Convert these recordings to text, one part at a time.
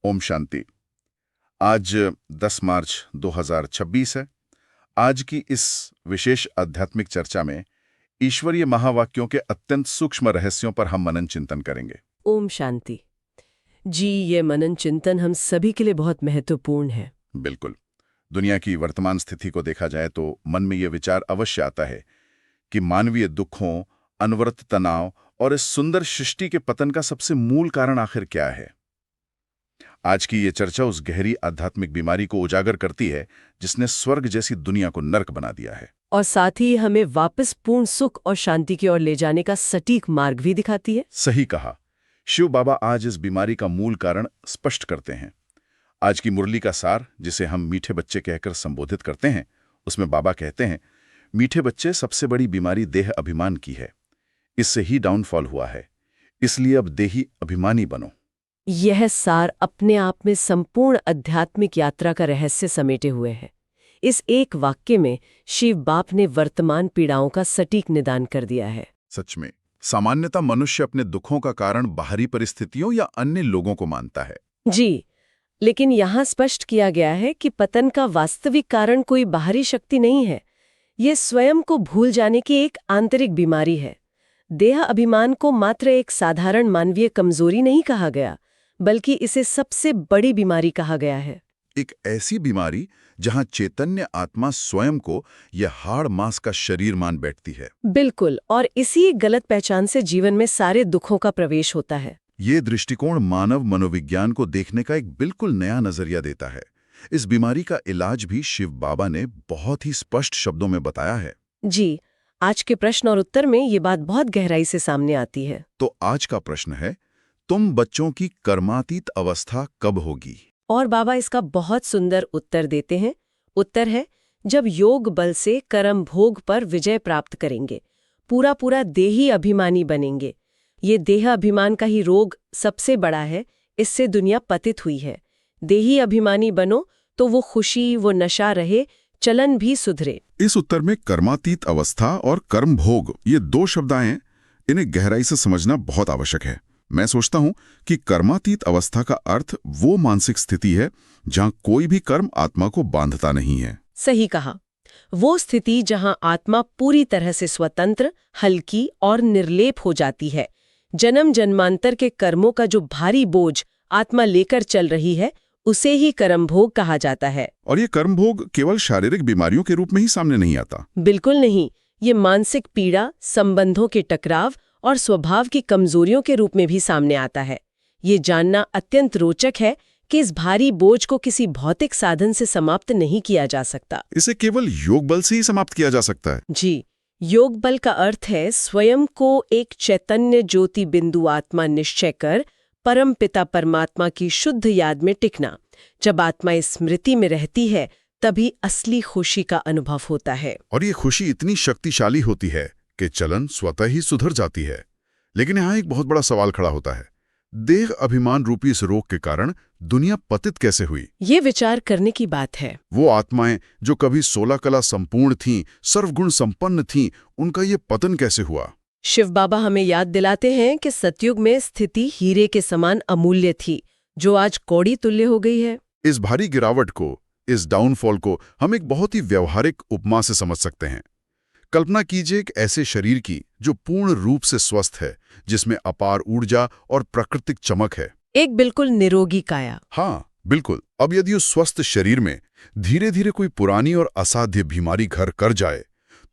ओम शांति। आज 10 मार्च 2026 है। आज की इस विशेष आध्यात्मिक चर्चा में ईश्वरीय महावाक्यों के अत्यंत सूक्ष्म रहस्यों पर हम मनन चिंतन करेंगे। ओम शांति। जी, ये मनन चिंतन हम सभी के लिए बहुत महत्वपूर्ण है। बिल्कुल। दुनिया की वर्तमान स्थिति को देखा जाए तो मन में ये विचार अवश्य आता है कि मानवीय दुखों, अनवरत तनाव और इस सुंदर सृष्टि के पतन का सबसे मूल कारण आखिर क्या है। आज की ये चर्चा उस गहरी आध्यात्मिक बीमारी को उजागर करती है जिसने स्वर्ग जैसी दुनिया को नर्क बना दिया है, और साथ ही हमें वापस पूर्ण सुख और शांति की ओर ले जाने का सटीक मार्ग भी दिखाती है। सही कहा। शिव बाबा आज इस बीमारी का मूल कारण स्पष्ट करते हैं। आज की मुरली का सार, जिसे हम मीठे बच्चे कहकर संबोधित करते हैं, उसमें बाबा कहते हैं, मीठे बच्चे, सबसे बड़ी बीमारी देह अभिमान की है। इससे ही डाउनफॉल हुआ है, इसलिए अब देही अभिमानी बनो। यह सार अपने आप में संपूर्ण आध्यात्मिक यात्रा का रहस्य समेटे हुए है। इस एक वाक्य में शिव बाप ने वर्तमान पीड़ाओं का सटीक निदान कर दिया है। सच में, सामान्यतः मनुष्य अपने दुखों का कारण बाहरी परिस्थितियों या अन्य लोगों को मानता है। जी, लेकिन यहाँ स्पष्ट किया गया है कि पतन का वास्तविक कारण कोई बाहरी शक्ति नहीं है। ये स्वयं को भूल जाने की एक आंतरिक बीमारी है। देह अभिमान को मात्र एक साधारण मानवीय कमजोरी नहीं कहा गया, बल्कि इसे सबसे बड़ी बीमारी कहा गया है। एक ऐसी बीमारी जहां चैतन्य आत्मा स्वयं को यह हाड़ मांस का शरीर मान बैठती है। बिल्कुल, और इसी गलत पहचान से जीवन में सारे दुखों का प्रवेश होता है। ये दृष्टिकोण मानव मनोविज्ञान को देखने का एक बिल्कुल नया नजरिया देता है। इस बीमारी का इलाज भी शिव बाबा ने बहुत ही स्पष्ट शब्दों में बताया है। जी, आज के प्रश्न और उत्तर में ये बात बहुत गहराई से सामने आती है। तो आज का प्रश्न है, तुम बच्चों की कर्मातीत अवस्था कब होगी? और बाबा इसका बहुत सुंदर उत्तर देते हैं। उत्तर है, जब योग बल से कर्म भोग पर विजय प्राप्त करेंगे, पूरा देही अभिमानी बनेंगे। ये देह अभिमान का ही रोग सबसे बड़ा है, इससे दुनिया पतित हुई है। देही अभिमानी बनो तो वो खुशी, वो नशा रहे, चलन भी सुधरे। इस उत्तर में कर्मातीत अवस्था और कर्म भोग, ये दो शब्द आए हैं। इन्हें गहराई से समझना बहुत आवश्यक है। मैं सोचता हूं कि कर्मातीत अवस्था का अर्थ वो मानसिक स्थिति है जहां कोई भी कर्म आत्मा को बांधता नहीं है। सही कहा। वो स्थिति जहां आत्मा पूरी तरह से स्वतंत्र, हल्की और निर्लेप हो जाती है। जन्म जन्मांतर के कर्मों का जो भारी बोझ आत्मा लेकर चल रही है, उसे ही कर्म भोग कहा जाता है। और ये कर्म भोग केवल शारीरिक बीमारियों के रूप में ही सामने नहीं आता। बिल्कुल नहीं, ये मानसिक पीड़ा, संबंधों के टकराव और स्वभाव की कमजोरियों के रूप में भी सामने आता है। ये जानना अत्यंत रोचक है कि इस भारी बोझ को किसी भौतिक साधन से समाप्त नहीं किया जा सकता। इसे केवल योग बल से ही समाप्त किया जा सकता है। जी, योग बल का अर्थ है स्वयं को एक चैतन्य ज्योति बिंदु आत्मा निश्चय कर परम पिता परमात्मा की शुद्ध याद में टिकना। जब आत्मा स्मृति में रहती है, तभी असली खुशी का अनुभव होता है। और ये खुशी इतनी शक्तिशाली होती है कि चलन स्वतः ही सुधर जाती है। लेकिन यहाँ एक बहुत बड़ा सवाल खड़ा होता है, देह अभिमान रूपी इस रोग के कारण दुनिया पतित कैसे हुई? ये विचार करने की बात है। वो आत्माएं जो कभी 16 कला संपूर्ण थीं, सर्वगुण संपन्न थीं, उनका ये पतन कैसे हुआ? शिव बाबा हमें याद दिलाते हैं कि सतयुग में स्थिति हीरे के समान अमूल्य थी, जो आज कौड़ी तुल्य हो गई है। इस भारी गिरावट को, इस डाउनफॉल को हम एक बहुत ही व्यवहारिक उपमा से समझ सकते हैं। कल्पना कीजिए एक ऐसे शरीर की जो पूर्ण रूप से स्वस्थ है, जिसमें अपार ऊर्जा और प्राकृतिक चमक है। एक बिल्कुल निरोगी काया। हाँ, बिल्कुल। अब यदि उस स्वस्थ शरीर में धीरे धीरे कोई पुरानी और असाध्य बीमारी घर कर जाए,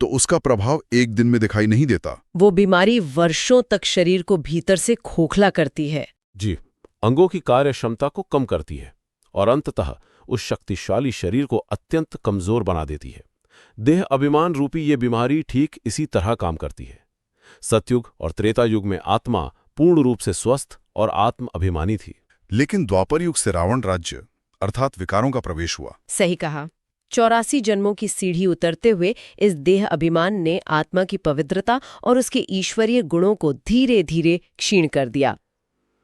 तो उसका प्रभाव एक दिन में दिखाई नहीं देता। वो बीमारी वर्षों तक शरीर को भीतर से खोखला करती है। जी, अंगों की कार्य क्षमता को कम करती है और अंततः उस शक्तिशाली शरीर को अत्यंत कमजोर बना देती है। देह अभिमान रूपी ये बीमारी ठीक इसी तरह काम करती है। सतयुग और त्रेता युग में आत्मा पूर्ण रूप से स्वस्थ और आत्म अभिमानी थी। लेकिन द्वापर युग से रावण राज्य अर्थात विकारों का प्रवेश हुआ। सही कहा। 84 जन्मों की सीढ़ी उतरते हुए इस देह अभिमान ने आत्मा की पवित्रता और उसके ईश्वरीय गुणों को धीरे धीरे क्षीण कर दिया।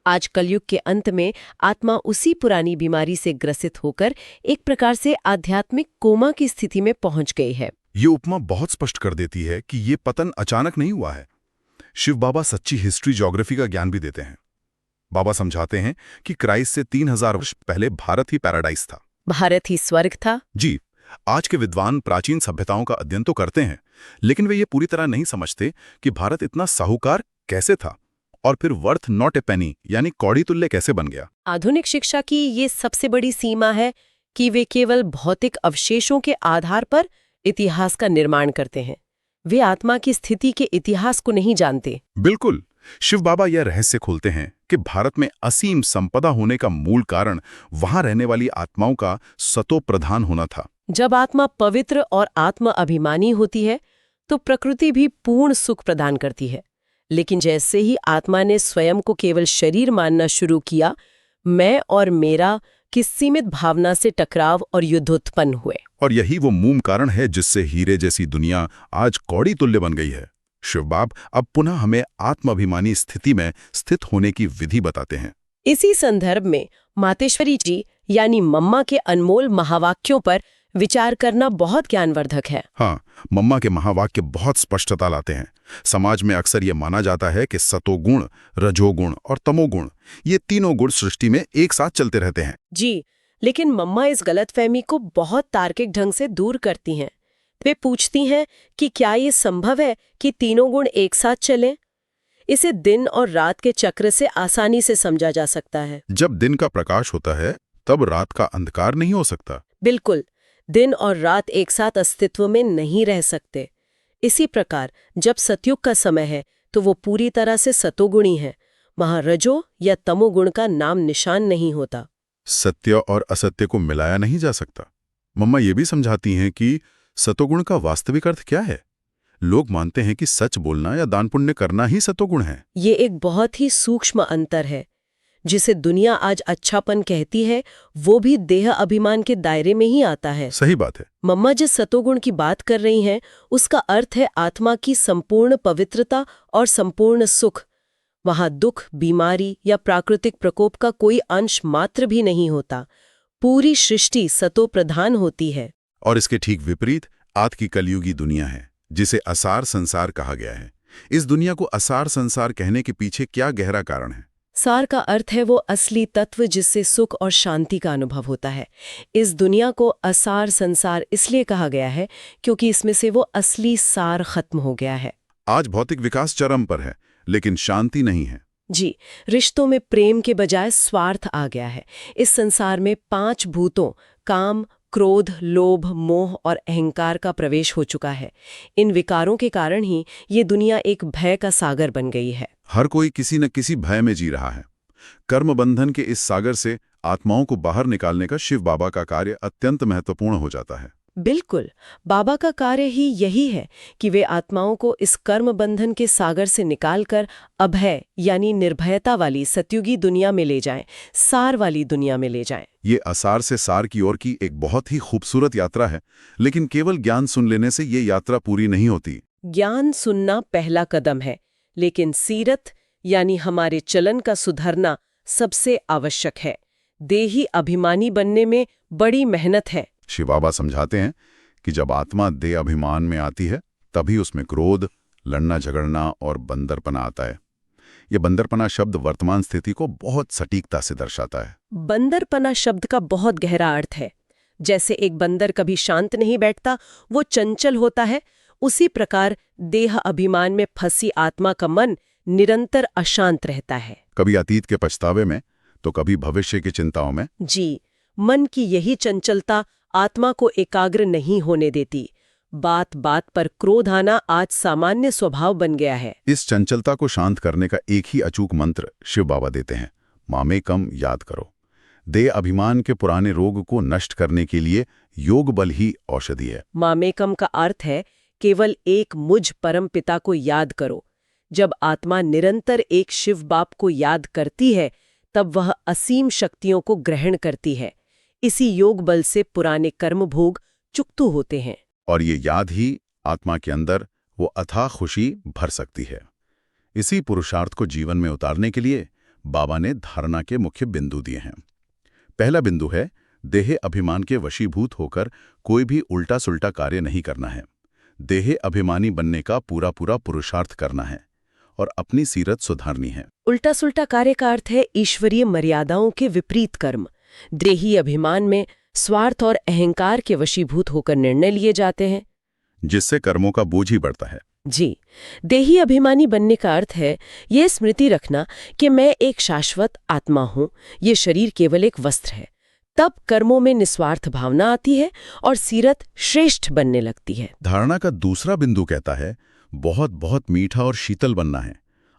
आज कलयुग के अंत में आत्मा उसी पुरानी बीमारी से ग्रसित होकर एक प्रकार से आध्यात्मिक कोमा की स्थिति में पहुंच गई है। ये उपमा बहुत स्पष्ट कर देती है कि ये पतन अचानक नहीं हुआ है। शिव बाबा सच्ची हिस्ट्री ज्योग्राफी का ज्ञान भी देते हैं। बाबा समझाते हैं कि क्राइस्ट से 3000 वर्ष पहले भारत ही पैराडाइज था। भारत ही स्वर्ग था। जी, आज के विद्वान प्राचीन सभ्यताओं का अध्ययन तो करते हैं, लेकिन वे ये पूरी तरह नहीं समझते कि भारत इतना साहूकार कैसे था और फिर वर्थ नॉट ए पेनी यानी कौड़ी तुल्य कैसे बन गया। आधुनिक शिक्षा की ये सबसे बड़ी सीमा है कि वे केवल भौतिक अवशेषों के आधार पर इतिहास का निर्माण करते हैं। वे आत्मा की स्थिति के इतिहास को नहीं जानते। बिल्कुल, शिव बाबा यह रहस्य खोलते हैं कि भारत में असीम संपदा होने का मूल कारण वहां रहने वाली आत्माओं का सतो प्रधान होना था। जब आत्मा पवित्र और आत्म अभिमानी होती है तो प्रकृति भी पूर्ण सुख प्रदान करती है। लेकिन जैसे ही आत्मा ने स्वयं को केवल शरीर मानना शुरू किया, मैं और मेरा की सीमित भावना से टकराव और युद्ध उत्पन्न हुए। और यही वो मूल कारण है जिससे हीरे जैसी दुनिया आज कौड़ी तुल्य बन गई है। शिवबाब अब पुनः हमें आत्माभिमानी स्थिति में स्थित होने की विधि बताते हैं। इसी संदर्भ में मातेश्वरी जी यानी मम्मा के अनमोल महावाक्यों पर विचार करना बहुत ज्ञानवर्धक है। हाँ, मम्मा के महावाक्य बहुत स्पष्टता लाते हैं। समाज में अक्सर ये माना जाता है कि सतोगुण, रजोगुण और तमोगुण ये तीनों गुण सृष्टि में एक साथ चलते रहते हैं। जी, लेकिन मम्मा इस गलतफहमी को बहुत तार्किक ढंग से दूर करती हैं। वे पूछती हैं कि क्या ये संभव है कि तीनों गुण एक साथ चलें? इसे दिन और रात के चक्र से आसानी से समझा जा सकता है। जब दिन का प्रकाश होता है तब रात का अंधकार नहीं हो सकता। बिल्कुल, दिन और रात एक साथ अस्तित्व में नहीं रह सकते। इसी प्रकार जब सतयुग का समय है तो वो पूरी तरह से सतोगुणी है। वहां रजो या तमोगुण का नाम निशान नहीं होता। सत्य और असत्य को मिलाया नहीं जा सकता। मम्मा ये भी समझाती हैं कि सतोगुण का वास्तविक अर्थ क्या है। लोग मानते हैं कि सच बोलना या दान पुण्य करना ही सतोगुण है। ये एक बहुत ही सूक्ष्म अंतर है। जिसे दुनिया आज अच्छापन कहती है वो भी देह अभिमान के दायरे में ही आता है। सही बात है। मम्मा जिस सतोगुण की बात कर रही हैं उसका अर्थ है आत्मा की संपूर्ण पवित्रता और संपूर्ण सुख। वहां दुख, बीमारी या प्राकृतिक प्रकोप का कोई अंश मात्र भी नहीं होता। पूरी सृष्टि सतो प्रधान होती है। और इसके ठीक विपरीत आज की कलयुगी दुनिया है जिसे असार संसार कहा गया है। इस दुनिया को असार संसार कहने के पीछे क्या गहरा कारण है? सार का अर्थ है वो असली तत्व जिससे सुख और शांति का अनुभव होता है। इस दुनिया को असार संसार इसलिए कहा गया है क्योंकि इसमें से वो असली सार खत्म हो गया है। आज भौतिक विकास चरम पर है लेकिन शांति नहीं है। जी, रिश्तों में प्रेम के बजाय स्वार्थ आ गया है। इस संसार में 5 भूतों काम, क्रोध, लोभ, मोह और अहंकार का प्रवेश हो चुका है। इन विकारों के कारण ही ये दुनिया एक भय का सागर बन गई है। हर कोई किसी न किसी भय में जी रहा है। कर्म बंधन के इस सागर से आत्माओं को बाहर निकालने का शिव बाबा का कार्य अत्यंत महत्वपूर्ण हो जाता है। बिल्कुल, बाबा का कार्य ही यही है कि वे आत्माओं को इस कर्म बंधन के सागर से निकालकर अभय यानी निर्भयता वाली सतयुगी दुनिया में ले जाएं, सार वाली दुनिया में ले जाएं। ये असार से सार की ओर की एक बहुत ही खूबसूरत यात्रा है, लेकिन केवल ज्ञान सुन लेने से ये यात्रा पूरी नहीं होती। ज्ञान सुनना पहला कदम है, लेकिन सीरत यानी हमारे चलन का सुधरना सबसे आवश्यक है। देही अभिमानी बनने में बड़ी मेहनत है। शिव बाबा समझाते हैं कि जब आत्मा देह अभिमान में आती है तभी उसमें क्रोध, लड़ना झगड़ना और बंदरपना आता है। ये बंदरपना शब्द वर्तमान स्थिति को बहुत सटीकता से दर्शाता है। बंदरपना शब्द का बहुत गहरा अर्थ है। जैसे एक बंदर कभी शांत नहीं बैठता, वो चंचल होता है, उसी प्रकार देह अभिमान में फंसी आत्मा का मन निरंतर अशांत रहता है। कभी अतीत के पछतावे में तो कभी भविष्य की चिंताओं में। जी, मन की यही चंचलता आत्मा को एकाग्र नहीं होने देती। बात बात पर क्रोध आना आज सामान्य स्वभाव बन गया है। इस चंचलता को शांत करने का एक ही अचूक मंत्र शिव बाबा देते हैं, मामेकम याद करो। देह अभिमान के पुराने रोग को नष्ट करने के लिए योग बल ही औषधि है। मामेकम का अर्थ है केवल एक मुझ परम पिता को याद करो। जब आत्मा निरंतर एक शिव बाप को याद करती है तब वह असीम शक्तियों को ग्रहण करती है। इसी योग बल से पुराने कर्म भोग चुकतू होते हैं और ये याद ही आत्मा के अंदर वो अथाह खुशी भर सकती है। इसी पुरुषार्थ को जीवन में उतारने के लिए बाबा ने धारणा के मुख्य बिंदु दिए हैं। पहला बिंदु है देह अभिमान के वशीभूत होकर कोई भी उल्टा सुल्टा कार्य नहीं करना है। देह अभिमानी बनने का पूरा पुरुषार्थ करना है और अपनी सीरत सुधारनी है। उल्टा सुल्टा कार्य का अर्थ है ईश्वरीय मर्यादाओं के विपरीत कर्म। देही अभिमान में स्वार्थ और अहंकार के वशीभूत होकर निर्णय लिए जाते हैं, जिससे कर्मों का बोझ ही बढ़ता है। जी। देही अभिमानी बनने का अर्थ है ये स्मृति रखना कि मैं एक शाश्वत आत्मा हूं, ये शरीर केवल एक वस्त्र है। तब कर्मों में निस्वार्थ भावना आती है और सीरत श्रेष्ठ बनने लगती है। धारणा का दूसरा बिंदु कहता है बहुत बहुत मीठा और शीतल बनना है।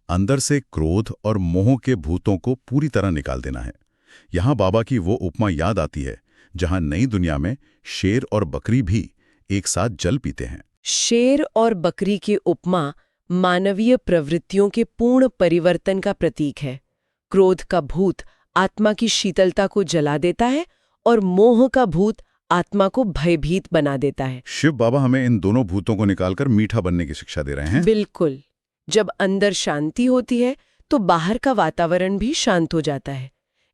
अंदर से क्रोध और मोह के भूतों को पूरी तरह निकाल देना है। यहाँ बाबा की वो उपमा याद आती है जहाँ नई दुनिया में शेर और बकरी भी एक साथ जल पीते हैं। शेर और बकरी की उपमा मानवीय प्रवृत्तियों के पूर्ण परिवर्तन का प्रतीक है। क्रोध का भूत आत्मा की शीतलता को जला देता है और मोह का भूत आत्मा को भयभीत बना देता है। शिव बाबा हमें इन दोनों भूतों को निकालकर मीठा बनने की शिक्षा दे रहे हैं। बिल्कुल। जब अंदर शांति होती है तो बाहर का वातावरण भी शांत हो जाता है।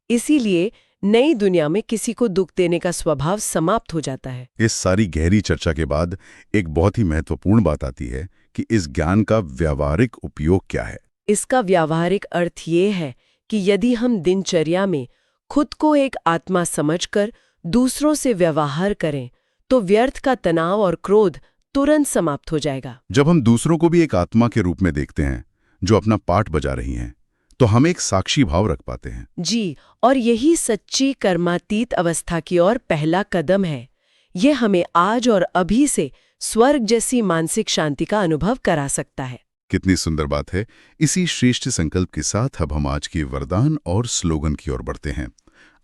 इसीलिए नई दुनिया में किसी को दुख देने का स्वभाव समाप्त हो जाता है। इस सारी गहरी चर्चा के बाद एक बहुत ही महत्वपूर्ण बात आती है कि इस ज्ञान का व्यावहारिक उपयोग क्या है। इसका व्यावहारिक अर्थ ये है कि यदि हम दिनचर्या में खुद को एक आत्मा समझकर दूसरों से व्यवहार करें तो व्यर्थ का तनाव और क्रोध तुरंत समाप्त हो जाएगा। जब हम दूसरों को भी एक आत्मा के रूप में देखते हैं जो अपना पाठ बजा रही हैं, तो हम एक साक्षी भाव रख पाते हैं। जी, और यही सच्ची कर्मातीत अवस्था की ओर पहला कदम है। ये हमें आज और अभी से स्वर्ग जैसी मानसिक शांति का अनुभव करा सकता है। कितनी सुंदर बात है। इसी श्रेष्ठ संकल्प के साथ अब हम आज की वरदान और स्लोगन की ओर बढ़ते हैं।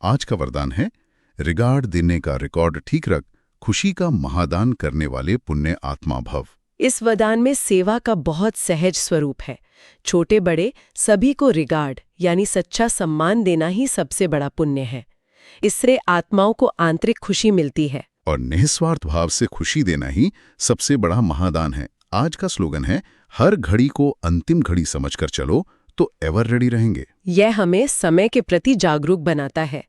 आज का वरदान है, रिगार्ड देने का रिकॉर्ड ठीक रख, खुशी का महादान करने वाले पुण्य आत्मा भव। इस वरदान में सेवा का बहुत सहज स्वरूप है। छोटे बड़े सभी को रिगार्ड यानी सच्चा सम्मान देना ही सबसे बड़ा पुण्य है। इससे आत्माओं को आंतरिक खुशी मिलती है और निस्वार्थ भाव से खुशी देना ही सबसे बड़ा महादान है। आज का स्लोगन है, हर घड़ी को अंतिम घड़ी समझकर चलो तो एवर रेडी रहेंगे। यह हमें समय के प्रति जागरूक बनाता है।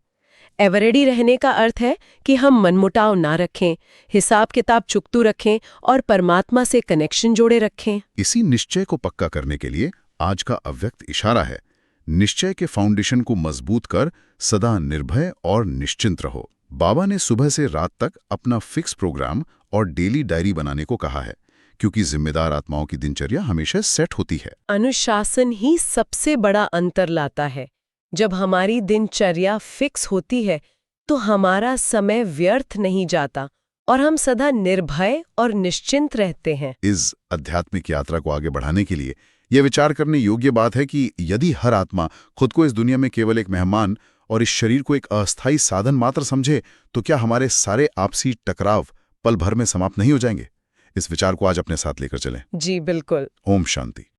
एवर रेडी रहने का अर्थ है कि हम मनमुटाव ना रखें, हिसाब किताब चुकतू रखें और परमात्मा से कनेक्शन जोड़े रखें। इसी निश्चय को पक्का करने के लिए आज का अव्यक्त इशारा है, निश्चय के फाउंडेशन को मजबूत कर सदा निर्भय और निश्चिंत रहो। बाबा ने सुबह से रात तक अपना फिक्स प्रोग्राम और डेली डायरी बनाने को कहा है, क्योंकि जिम्मेदार आत्माओं की दिनचर्या हमेशा सेट होती है। अनुशासन ही सबसे बड़ा अंतर लाता है। जब हमारी दिनचर्या फिक्स होती है तो हमारा समय व्यर्थ नहीं जाता और हम सदा निर्भय और निश्चिंत रहते हैं। इस आध्यात्मिक यात्रा को आगे बढ़ाने के लिए यह विचार करने योग्य बात है कि यदि हर आत्मा खुद को इस दुनिया में केवल एक मेहमान और इस शरीर को एक अस्थायी साधन मात्र समझे, तो क्या हमारे सारे आपसी टकराव पल भर में समाप्त नहीं हो जाएंगे? इस विचार को आज अपने साथ लेकर चलें। जी बिल्कुल। ओम शांति।